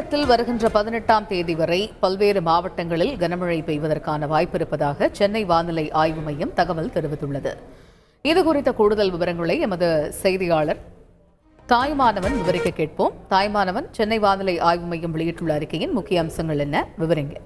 தமிழகத்தில் வருகின்ற 18ஆம் தேதி வரை பல்வேறு மாவட்டங்களில் கனமழை பெய்வதற்கான வாய்ப்பு இருப்பதாக சென்னை வானிலை ஆய்வு மையம் தகவல் தெரிவித்துள்ளது. இதுகுறித்த கூடுதல் விவரங்களை எமது செய்தியாளர் தாய்மானவன் விவரிக்க கேட்போம். தாய்மானவன், சென்னை வானிலை ஆய்வு மையம் வெளியிட்டுள்ள அறிக்கையின் முக்கிய அம்சங்கள் என்ன, விவரிங்க.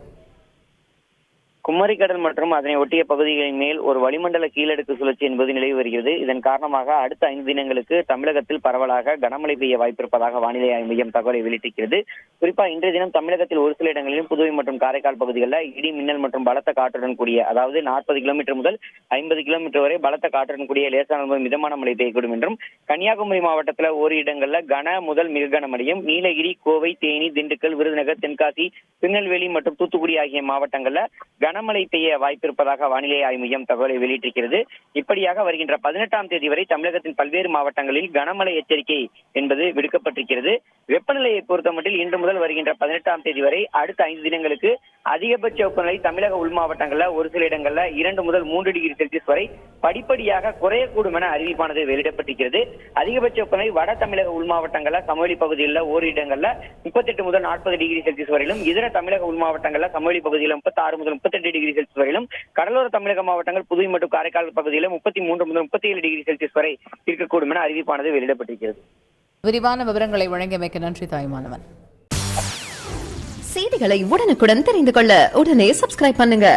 குமரிக்கடல் மற்றும் அதனை ஒட்டிய பகுதிகளின் மேல் ஒரு வளிமண்டல கீழடுக்கு சுழற்சி என்பது நிலவி வருகிறது. இதன் காரணமாக அடுத்த 5 தினங்களுக்கு தமிழகத்தில் பரவலாக கனமழை பெய்ய வாய்ப்பிருப்பதாக வானிலை ஆய்வு மையம் தகவலை வெளியிட்டிருக்கிறது. குறிப்பாக இன்றைய தினம் தமிழகத்தில் ஒரு சில இடங்களிலும் புதுவை மற்றும் காரைக்கால் பகுதிகளில் இடி மின்னல் மற்றும் பலத்த காற்றுடன் கூடிய, அதாவது 40 கிலோமீட்டர் முதல் 50 கிலோமீட்டர் வரை பலத்த காற்றுடன் கூடிய லேசான முதல் மிதமான மழை பெய்யக்கூடும் என்றும், கன்னியாகுமரி மாவட்டத்தில் ஒரு இடங்களில் கன முதல் மிக கனமழையும், நீலகிரி, கோவை, தேனி, திண்டுக்கல், விருதுநகர், தென்காசி, திருநெல்வேலி மற்றும் தூத்துக்குடி ஆகிய மாவட்டங்களில் கனமழை பெய்ய வாய்ப்பிருப்பதாக வானிலை ஆய்வு மையம் தகவலை வெளியிட்டிருக்கிறது. இப்படியாக வருகின்ற 18ஆம் தேதி வரை தமிழகத்தின் பல்வேறு மாவட்டங்களில் கனமழை எச்சரிக்கை என்பது விடுக்கப்பட்டிருக்கிறது. வெப்பநிலையை பொறுத்தமட்டில் இன்று முதல் வருகின்ற 18ஆம் தேதி வரை அடுத்த 5 தினங்களுக்கு அதிகபட்ச வெப்பநிலை தமிழக உள் மாவட்டங்களில் ஒரு சில இடங்களில் 2 முதல் 3 டிகிரி செல்சியஸ் வரை படிப்படியாக குறையக்கூடும் என அறிவிப்பானது வெளியிடப்பட்டிருக்கிறது. அதிகபட்ச வெப்பநிலை வட தமிழக உள் மாவட்டங்களில் சமவெளி பகுதிகளில் ஓர் இடங்களில் 38 முதல் 40 டிகிரி செல்சியஸ் வரையிலும், இதர தமிழக உள் மாவட்டங்களில் சமவெளி பகுதியில் 36 முதல் 38 டிகிரி செல்சியஸ் வரையிலும், கடலோர தமிழக மாவட்டங்கள் புதுவை மற்றும் காரைக்கால் பகுதியில் 33 முதல் 37 டிகிரி செல்சியஸ் வரை இருக்கக்கூடும் என அறிவிப்பானது வெளியிடப்பட்டிருக்கிறது. விரிவான விவரங்களை வழங்கியமைக்கு நன்றி தாய்மானவன். செய்திகளை உடனுக்குடன் தெரிந்து கொள்ள உடனே சப்ஸ்கிரைப் பண்ணுங்க.